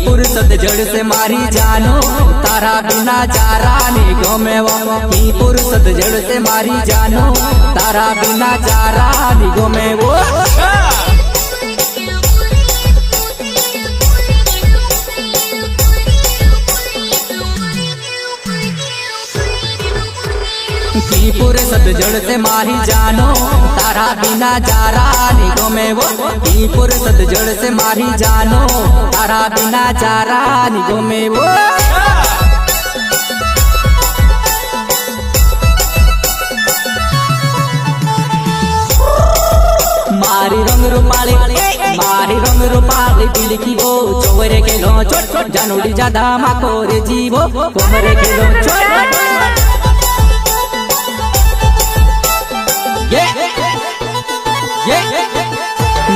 फुर्सत जड़ से मारी जानो तारा बिना चारा नहीं गमे वो की फुर्सत जड़ से मारी जानो तारा बिना चारा नहीं गमे वो की फुर्सत जड़ से मारी जानो तारा बिना चारा नहीं गमे वो की फुर्सत जड़ से मारी जानो तारा बिना चारा नहीं गमे वो मारी रंग रूपाली बिलकी वो चोरे के लो छोट छोट जानोड़ी ज्यादा माकोरे जीवो कोमरे के लो छोट